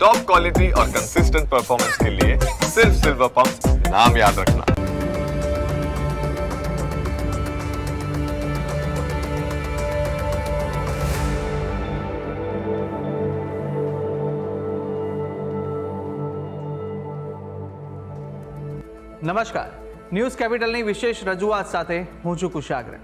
Top quality और consistent performance के लिए सिर्फ सिल्वर पंप नाम याद रखना। નમસ્કાર, ન્યૂઝ કેપિટલની વિશેષ રજૂઆત સાથે હું છું કુશાગ્ર.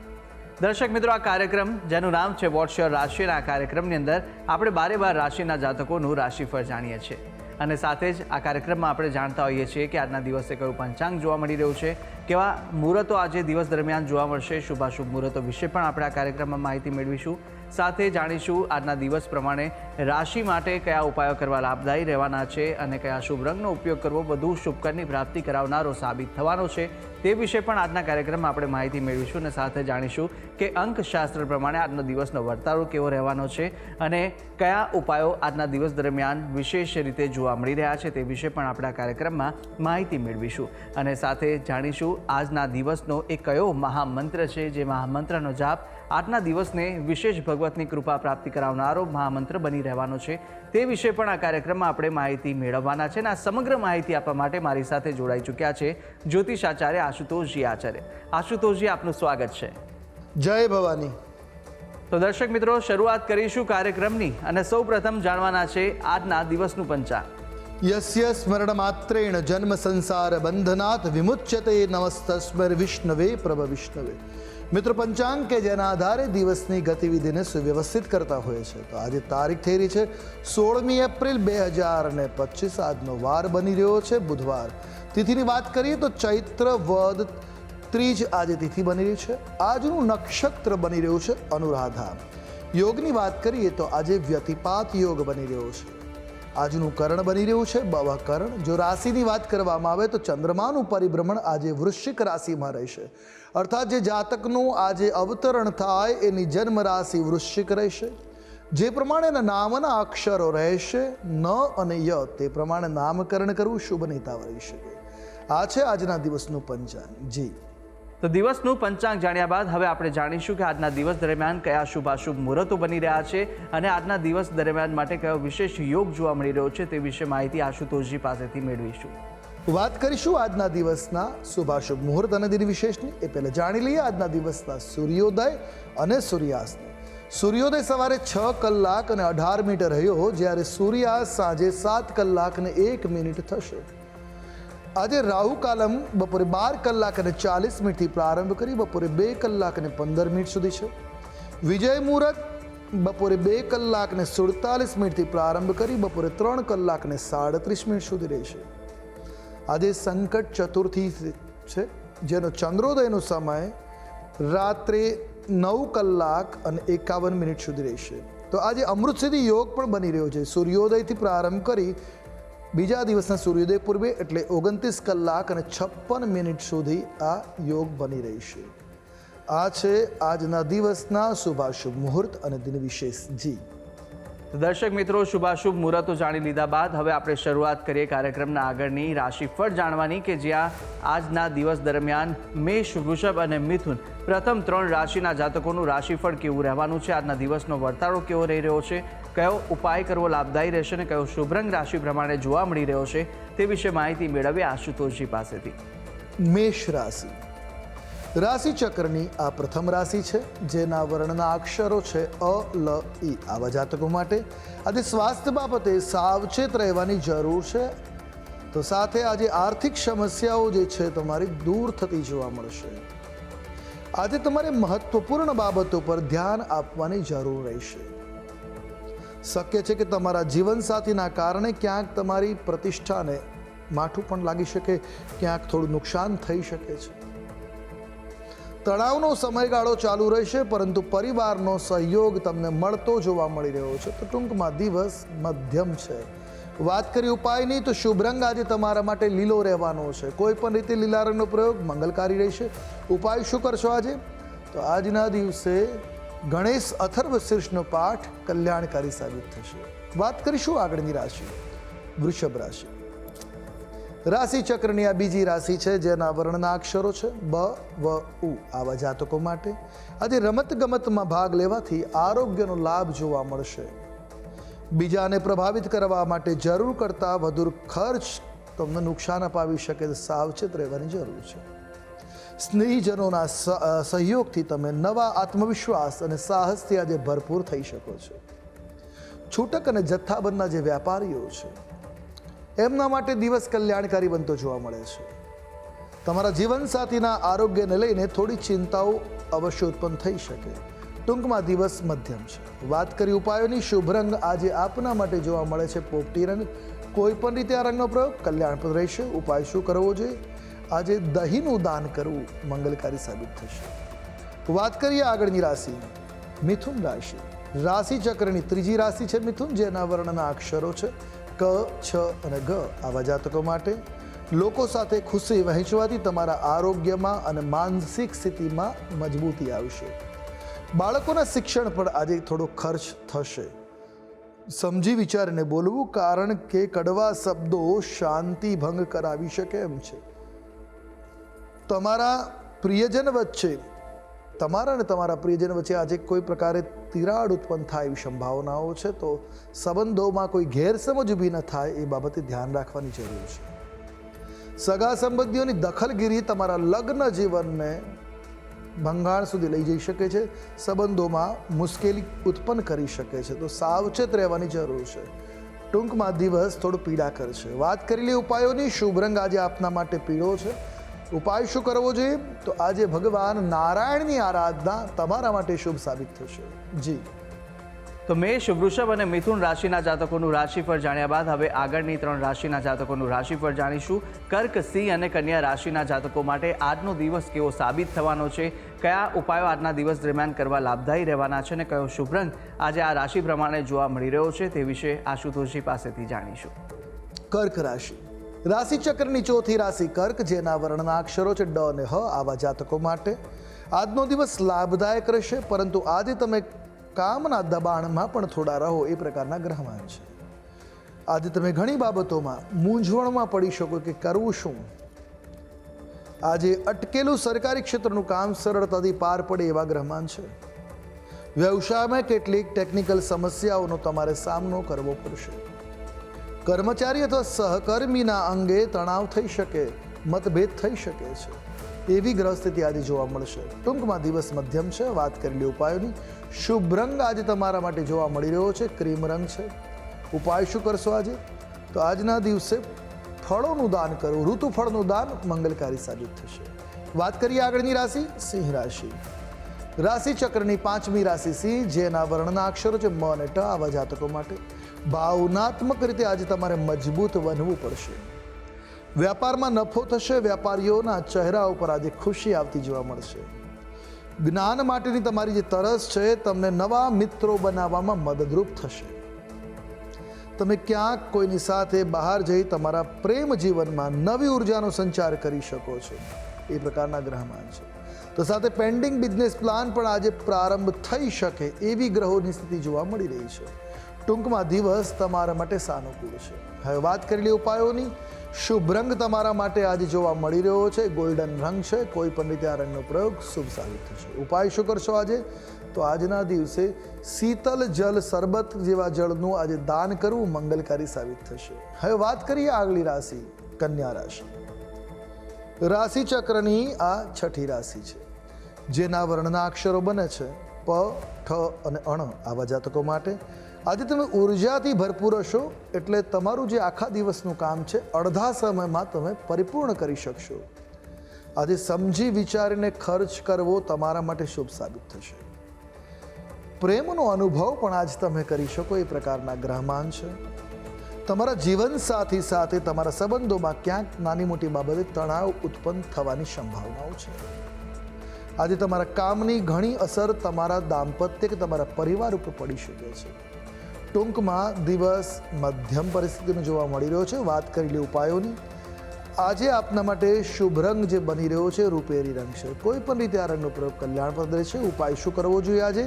દર્શક મિત્રો, આ કાર્યક્રમ જેનું નામ છે વોટ્સ યોર રાશિ, આ કાર્યક્રમની અંદર આપણે 12 રાશિના જાતકોનું રાશિફળ જાણીએ છીએ અને સાથે જ આ કાર્યક્રમમાં આપણે જાણતા હોઈએ છીએ કે આજના દિવસે કયું પંચાંગ જોવા મળી રહ્યું છે, કેવા મુહૂર્તો આજે દિવસ દરમિયાન જોવા મળશે, શુભાશુભ મુહૂર્તો વિશે પણ આપણે આ કાર્યક્રમમાં માહિતી મેળવીશું. સાથે જાણીશું આજના દિવસ પ્રમાણે રાશિ માટે કયા ઉપાયો કરવા લાભદાયી રહેવાના છે અને કયા શુભ રંગનો ઉપયોગ કરવો વધુ શુભકરની પ્રાપ્તિ કરાવનારો સાબિત થવાનો છે તે વિશે પણ આજના કાર્યક્રમમાં આપણે માહિતી મેળવીશું અને સાથે જાણીશું કે અંકશાસ્ત્ર પ્રમાણે આજનો દિવસનો વર્તારો કેવો રહેવાનો છે અને કયા ઉપાયો આજના દિવસ દરમિયાન વિશેષ રીતે જોવા મળી રહ્યા છે તે વિશે પણ આપણે આ કાર્યક્રમમાં માહિતી મેળવીશું અને સાથે જાણીશું આજના દિવસનો એ કયો મહામંત્ર છે જે મહામંત્રનો જાપ આજના દિવસને વિશેષ ભગવતની કૃપા પ્રાપ્તિ કરાવનારો મહામંત્ર બની રહેવાનો છે તે વિશે પણ આ કાર્યક્રમમાં આપણે માહિતી મેળવવાના છે અને આ સમગ્ર માહિતી આપવા માટે મારી સાથે જોડાઈ ચૂક્યા છે જ્યોતિષાચાર્ય આશુતોષજી આચાર્ય. આશુતોષજી, આપનું સ્વાગત છે. જય ભવાની. તો દર્શક મિત્રો, શરૂઆત કરીશું કાર્યક્રમની અને સૌ પ્રથમ જાણવાના છે આજના દિવસનું પંચાંગ. યસ્ય સ્મરણ માત્રેણ જન્મ સંસાર બંધનાથ વિમુચ્યતે નમસ્તસ્મૈ વિષ્ણવે પ્રભ વિષ્ણવે. મિત્રો, પંચાંગ કે જેના આધારે દિવસની ગતિવિધિને સુવ્યવસ્થિત કરતા હોય છે. તો આજે તારીખ થઈ રહી છે 16મી એપ્રિલ 2025. આજનો વાર બની રહ્યો છે બુધવાર. તિથિની વાત કરીએ તો ચૈત્ર વદ ત્રીજ આજે તિથિ બની રહી છે. આજનું નક્ષત્ર બની રહ્યું છે અનુરાધા. યોગની વાત કરીએ તો આજે વ્યતિપાત યોગ બની રહ્યો છે. આજનું કરણ બની રહ્યું છે બવકરણ. જો રાશિની વાત કરવામાં આવે તો ચંદ્રમાનું પરિભ્રમણ આજે વૃશ્ચિક રાશિમાં રહેશે, અર્થાત જે જાતકનું આજે અવતરણ થાય એની જન્મ રાશિ વૃશ્ચિક રહેશે. જે પ્રમાણે એના નામના અક્ષરો રહેશે ન અને ય, તે પ્રમાણે નામકરણ કરવું શુભ નહીતા રહી શકે. આ છે આજના દિવસનું પંચાંગ. જી, તો દિવસનું પંચાંગ જાણ્યા બાદ હવે આપણે જાણીશું કે આજના દિવસ દરમિયાન કયા શુભાશુભ મુહૂર્તો બની રહ્યા છે અને આજના દિવસ દરમિયાન માટે કયો વિશેષ યોગ જોવા મળી રહ્યો છે તે વિશે માહિતી આશુતોષજી પાસેથી મેળવીશું. વાત કરીશું આજના દિવસના શુભાશુભ મુહૂર્ત અને દિન વિશેષની. એ પહેલાં જાણી લઈએ આજના દિવસના સૂર્યોદય અને સૂર્યાસ્ત. સૂર્યોદય સવારે 6 કલાક અને 18 મિનિટ રહ્યો, જ્યારે સૂર્યાસ્ત સાંજે 7 કલાક અને 1 મિનિટ થશે. આજે રાહુ કાલમ બપોરે 12 કલાક અને 40 મિનિટથી પ્રારંભ કરી બપોરે 2 કલાક અને 15 મિનિટ સુધી છે. વિજય મુહૂર્ત બપોરે 2 કલાક અને 47 મિનિટથી પ્રારંભ કરી બપોરે 3 કલાક અને 37 મિનિટ સુધી રહેશે. આજે સંકટ ચતુર્થી છે, જેનો ચંદ્રોદયનો સમય રાત્રે 9 કલાક અને 51 મિનિટ સુધી રહેશે. તો આજે અમૃતસિદ્ધિ યોગ પણ બની રહ્યો છે. સૂર્યોદયથી પ્રારંભ કરી બીજા દિવસના સૂર્યોદય પૂર્વે એટલે 29 કલાક અને 56 મિનિટ સુધી આ યોગ બની રહેશે. આ છે આજના દિવસના શુભાશુભ મુહૂર્ત અને દિન વિશેષ. જી દર્શક મિત્રો, શુભાશુભ મુહૂર્તો જાણી લીધા બાદ હવે આપણે શરૂઆત કરીએ કાર્યક્રમના આગળની રાશિફળ જાણવાની કે જ્યાં આજના દિવસ દરમિયાન મેષ, વૃષભ અને મિથુન પ્રથમ 3 રાશિના જાતકોનું રાશિફળ કેવું રહેવાનું છે, આજના દિવસનો વર્તારો કેવો રહી રહ્યો છે, કયો ઉપાય કરવો લાભદાયી રહેશે અને કયો શુભ રંગ રાશિ પ્રમાણે જોવા મળી રહ્યો છે તે વિશે માહિતી મેળવીએ આશુતોષજી પાસેથી. મેષ રાશિ. રાશિ ચક્રની આ પ્રથમ રાશિ છે, જેના વર્ણના અક્ષરો છે અ, લ, ઈ. આવા જાતકો માટે આજે સ્વાસ્થ્ય બાબતે સાવચેત રહેવાની જરૂર છે. તો સાથે આજે આર્થિક સમસ્યાઓ જે છે તમારી દૂર થતી જોવા મળશે. આજે તમારે મહત્વપૂર્ણ બાબતો પર ધ્યાન આપવાની જરૂર રહેશે. શક્ય છે કે તમારા જીવનસાથીના કારણે ક્યાંક તમારી પ્રતિષ્ઠાને માઠું પણ લાગી શકે, ક્યાંક થોડું નુકસાન થઈ શકે છે. તણાવનો સમયગાળો ચાલુ રહેશે, પરંતુ પરિવારનો સહયોગ તમને મળતો જોવા મળી રહ્યો છે. તો ટૂંકમાં દિવસ મધ્યમ છે. વાત કરી ઉપાયની તો શુભ રંગ આજે તમારા માટે લીલો રહેવાનો છે. કોઈ પણ રીતે લીલા રંગનો પ્રયોગ મંગલકારી રહેશે. ઉપાય શું કરશો આજે? તો આજના દિવસે ગણેશ અથર્વ શીર્ષનો પાઠ કલ્યાણકારી સાબિત થશે. વાત કરીશું આગળની રાશિ, વૃષભ રાશિ. રાશિ ચક્રની આ બીજી રાશિ છે, જેના વર્ણના અક્ષરો છે બ, વ, ઉ. આવા જાતકો માટે આજે રમત ગમતમાં ભાગ લેવાથી આરોગ્યનો લાભ જોવા મળશે. બીજાને પ્રભાવિત કરવા માટે જરૂર કરતાં વધુ ખર્ચ તમને નુકસાન અપાવી શકે તો સાવચેત રહેવાની જરૂર છે. સ્નેહીજનોના સહયોગથી તમે નવા આત્મવિશ્વાસ અને સાહસથી આજે ભરપૂર થઈ શકો છો. છૂટક અને જથ્થાબંધના જે વેપારીઓ છે એમના માટે દિવસ કલ્યાણકારી બનતો જોવા મળે છે. તમારા જીવનસાથીના આરોગ્યને લઈને થોડી ચિંતાઓ અવશ્ય ઉત્પન્ન થઈ શકે. ટૂંકમાં દિવસ મધ્યમ છે. વાત કરી ઉપાયોની, શુભ રંગ આજે આપના માટે જોવા મળે છે પોપટી રંગ. કોઈ પણ રીતે આ રંગનો પ્રયોગ કલ્યાણપ્રદ રહેશે. ઉપાય શું કરવો જોઈએ? આજે દહીંનું દાન કરવું મંગલકારી સાબિત થશે. વાત કરીએ આગળની રાશિ, મિથુન રાશિ. રાશિ ચક્રની ત્રીજી રાશિ છે મિથુન, જેના વર્ણના અક્ષરો છે ક, છ અને ગ. આવા જાતકો માટે લોકો સાથે ખુશી વહેંચવાથી તમારા આરોગ્યમાં અને માનસિક સ્થિતિમાં મજબૂતી આવશે. બાળકોના શિક્ષણ પર આજે થોડો ખર્ચ થશે. સમજી વિચારીને બોલવું, કારણ કે કડવા શબ્દો શાંતિ ભંગ કરાવી શકે એમ છે. તમારા અને તમારા પ્રિયજન વચ્ચે આજે કોઈ પ્રકારે તિરાડ ઉત્પન્ન થાય એવી સંભાવનાઓ છે. તો સંબંધોમાં કોઈ ગેરસમજ ઊભી ન થાય એ બાબતે ધ્યાન રાખવાની જરૂર છે. સગા સંબંધીઓની દખલગીરી તમારા લગ્ન જીવનને ભંગાણ સુધી લઈ જઈ શકે છે. સંબંધોમાં મુશ્કેલી ઉત્પન્ન કરી શકે છે. તો સાવચેત રહેવાની જરૂર છે. ટૂંકમાં દિવસ થોડો પીડાકર છે. વાત કરી લઈએ ઉપાયોની. શુભ રંગ આજે આપના માટે પીળો છે. ઉપાય શું કરવો જોઈએ? તો આજે ભગવાન નારાયણની આરાધના તમારા માટે શુભ સાબિત થશે. જી તો મેષ, વૃષભ અને મિથુન રાશિના જાતકોનું રાશિફળ જાણ્યા બાદ હવે આગળની 3 રાશિના જાતકોનું રાશિફળ જાણીશું. કર્ક, સિંહ અને કન્યા રાશિના જાતકો માટે આજનો દિવસ કેવો સાબિત થવાનો છે, કયા ઉપાયો આજના દિવસ દરમિયાન કરવા લાભદાયી રહેવાના છે અને કયો શુભ રંગ આજે આ રાશિ પ્રમાણે જોવા મળી રહ્યો છે તે વિશે આશુતોષજી પાસેથી જાણીશું. કર્ક રાશિ. રાશિચક્રની ચોથી રાશિ કર્ક, જેના વર્ણના અક્ષરો છે ડ અને હ. આવા જાતકો માટે આજનો દિવસ લાભદાયક રહેશે, પરંતુ આજે તમે કામના દબાણમાં પણ થોડા રહો એ પ્રકારના ગ્રહમાન છે. આજે તમે ઘણી બાબતોમાં મૂંઝવણમાં પડી શકો કે કરવું શું. આજે અટકેલું સરકારી ક્ષેત્રનું કામ સરળતાથી પાર પડે એવા ગ્રહમાન છે. વ્યવસાયમાં કેટલીક ટેકનિકલ સમસ્યાઓનો તમારે સામનો કરવો પડશે. કર્મચારી અથવા સહકર્મીના અંગે તણાવ થઈ શકે, મતભેદ થઈ શકે છે એવી ગ્રહ સ્થિતિ આજે જોવા મળશે. ટૂંકમાં દિવસ મધ્યમ છે. વાત કરી લે ઉપાયોની. શુભ રંગ આજે તમારા માટે જોવા મળી રહ્યો છે ક્રીમ રંગ છે. ઉપાય શું કરશો આજે? તો આજના દિવસે ફળોનું દાન કરવું, ઋતુફળનું દાન મંગલકારી સાબિત થશે. વાત કરીએ આગળની રાશિ, સિંહ રાશિ. રાશિ ચક્રની 5મી રાશિ સિંહ, જેના વર્ણના અક્ષરો છે મ અને ટ. આવા જાતકો માટે ભાવનાત્મક રીતે આજે તમારે મજબૂત બનવું પડશે. વ્યાપારમાં નફો થશે. વેપારીઓના ચહેરા ઉપર આજે ખુશી આવતી જોવા મળશે. જ્ઞાન માટેની તમારી જે તરસ છે તમને નવા મિત્રો બનાવવામાં મદદરૂપ થશે. તમે ક્યાંક કોઈની સાથે બહાર જઈ તમારા પ્રેમ જીવનમાં નવી ઉર્જાનો સંચાર કરી શકો છો એ પ્રકારના ગ્રહમાન છે. તો સાથે પેન્ડિંગ બિઝનેસ પ્લાન પણ આજે પ્રારંભ થઈ શકે એવી ગ્રહોની સ્થિતિ જોવા મળી રહી છે. ટૂંકમાં દિવસ તમારા માટે સાનુકૂળ છે. હવે વાત કરી લઈએ ઉપાયોની. શુભ રંગ તમારા માટે આજે જોવા મળી રહ્યો છે ગોલ્ડન રંગ છે. કોઈ પણ રીતે આ રંગનો પ્રયોગ શુભ સાબિત થશે. ઉપાય શું કરશો આજે? તો આજના દિવસે શીતલ જલ શરબત જેવા જળનું આજે દાન કરવું મંગલકારી સાબિત થશે. હવે વાત કરીએ આગલી રાશિ, કન્યા રાશિ. રાશિ ચક્રની આ 6ઠી રાશિ છે, જેના વર્ણના અક્ષરો બને છે પ, ઠ અને અણ. આવા જાતકો માટે આજે તમે ઉર્જાથી ભરપૂર હશો, એટલે તમારું જે આખા દિવસનું કામ છે અડધા સમયમાં તમે પરિપૂર્ણ કરી શકશો. આજે સમજી વિચારીને ખર્ચ કરવો તમારા માટે શુભ સાબિત થશે. પ્રેમનો અનુભવ પણ આજ તમે કરી શકો એ પ્રકારના ગ્રહમાન છે. તમારા જીવનસાથી સાથે તમારા સંબંધોમાં ક્યાંક નાની મોટી બાબતે તણાવ ઉત્પન્ન થવાની સંભાવનાઓ છે. આજે તમારા કામની ઘણી અસર તમારા દાંપત્ય કે તમારા પરિવાર ઉપર પડી શકે છે. ટૂંકમાં દિવસ મધ્યમ પરિસ્થિતિનો જોવા મળી રહ્યો છે. વાત કરી લે ઉપાયોની. આજે આપના માટે શુભ રંગ જે બની રહ્યો છે રૂપેરી રંગ છે. કોઈ પણ રીતે આ રંગનો પ્રયોગ કલ્યાણપ્રદ રહેશે. ઉપાય શું કરવો જોઈએ આજે?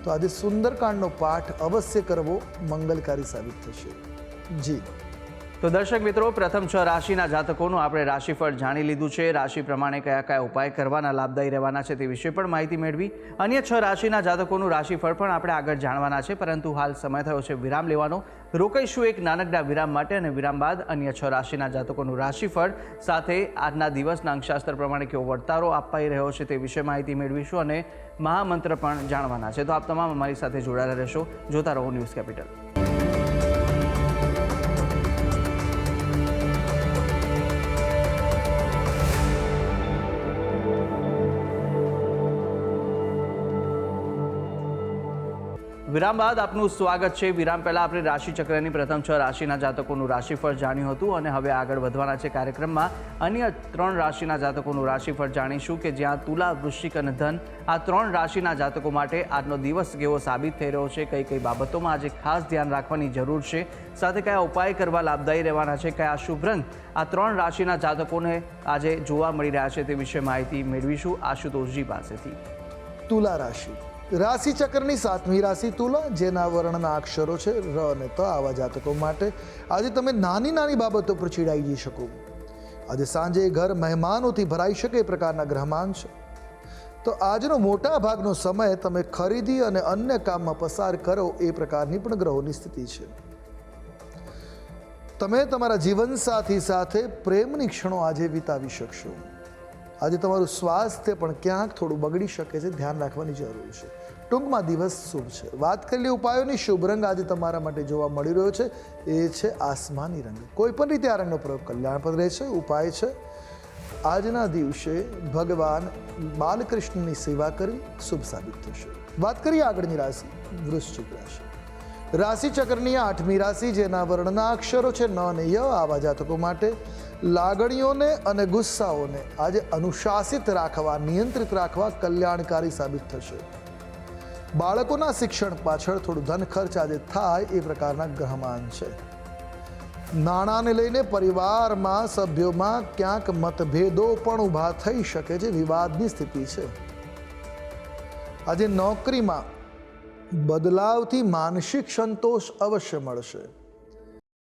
તો આજે સુંદરકાંડનો પાઠ અવશ્ય કરવો મંગલકારી સાબિત થશે. જી તો દર્શક મિત્રો, પ્રથમ 6 રાશિના જાતકોનું આપણે રાશિફળ જાણી લીધું છે. રાશિ પ્રમાણે કયા કયા ઉપાય કરવાના લાભદાયી રહેવાના છે તે વિશે પણ માહિતી મેળવી. અન્ય 6 રાશિના જાતકોનું રાશિફળ પણ આપણે આગળ જાણવાના છે, પરંતુ હાલ સમય થયો છે વિરામ લેવાનો. રોકાઈશું એક નાનકડા વિરામ માટે, અને વિરામ બાદ અન્ય 6 રાશિના જાતકોનું રાશિફળ સાથે આજના દિવસના અંકશાસ્ત્ર પ્રમાણે કેવો વર્તારો અપાઈ રહ્યો છે તે વિશે માહિતી મેળવીશું, અને મહામંત્ર પણ જાણવાના છે. તો આપ તમામ અમારી સાથે જોડાયેલા રહેશો. જોતા રહો ન્યૂઝ કેપિટલ. વિરામ બાદ આપનું સ્વાગત છે. વિરામ પહેલા આપણે રાશિચક્રની પ્રથમ 6 રાશિના જાતકોનું રાશિફળ જાણ્યું હતું, અને હવે આગળ વધવાના છે કાર્યક્રમમાં. અન્ય 3 રાશિના જાતકોનું રાશિફળ જાણીશું, કે જ્યાં તુલા, વૃશ્ચિક અને ધન આ 3 રાશિના જાતકો માટે આજનો દિવસ કેવો સાબિત થઈ રહ્યો છે, કઈ કઈ બાબતોમાં આજે ખાસ ધ્યાન રાખવાની જરૂર છે, સાથે કયા ઉપાય કરવા લાભદાયી રહેવાના છે, કયા શુભ રંગ આ 3 રાશિના જાતકોને આજે જોવા મળી રહ્યા છે તે વિશે માહિતી મેળવીશું આશુતોષજી પાસેથી. તુલા રાશિ, રાશિ ચક્રની 7મી રાશિ તુલા, જેના વર્ણના અક્ષરો છે ર અને ત. આવા જાતકો માટે આજે તમે નાની નાની બાબતો પર ચીડાઈ જઈ શકો. આજે સાંજે ઘર મહેમાનોથી ભરાઈ શકે એ પ્રકારના ગ્રહમાન છે. તો આજનો મોટા ભાગનો સમય તમે ખરીદી અને અન્ય કામમાં પસાર કરો એ પ્રકારની પણ ગ્રહોની સ્થિતિ છે. તમે તમારા જીવનસાથી સાથે પ્રેમની ક્ષણો આજે વિતાવી શકશો. આજે તમારું સ્વાસ્થ્ય પણ ક્યાંક થોડું બગડી શકે છે, ધ્યાન રાખવાની જરૂર છે. ટૂંકમાં દિવસ શુભ છે. વાત કરીએ ઉપાયોની, શુભ રંગ આજે તમારા માટે જોવા મળી રહ્યો છે એ છે આસમાની રંગ. કોઈ પણ રીતે આ રંગનો પ્રયોગ કલ્યાણપ્રદ રહેશે. ઉપાય છે આજના દિવસે ભગવાન બાલકૃષ્ણની સેવા કરી શુભ સાબિત થશે. વાત કરીએ આગળની રાશિ વૃશ્ચિક રાશિ. રાશિ ચક્રની 8મી રાશિ, જેના વર્ણના અક્ષરો છે ન અને ય. આવા જાતકો માટે લાગણીઓને અને ગુસ્સાઓને આજે અનુશાસિત રાખવા, નિયંત્રિત રાખવા કલ્યાણકારી સાબિત થશે. બાળકોના શિક્ષણ પાછળ થોડું ધન ખર્ચ આજે થાય એ પ્રકારના ગ્રહમાન છે. નાણાંને લઈને પરિવારમાં સભ્યોમાં ક્યાંક મતભેદો પણ ઊભા થઈ શકે છે. વિવાદની સ્થિતિ છે. આજે નોકરીમાં બદલાવથી માનસિક સંતોષ અવશ્ય મળશે.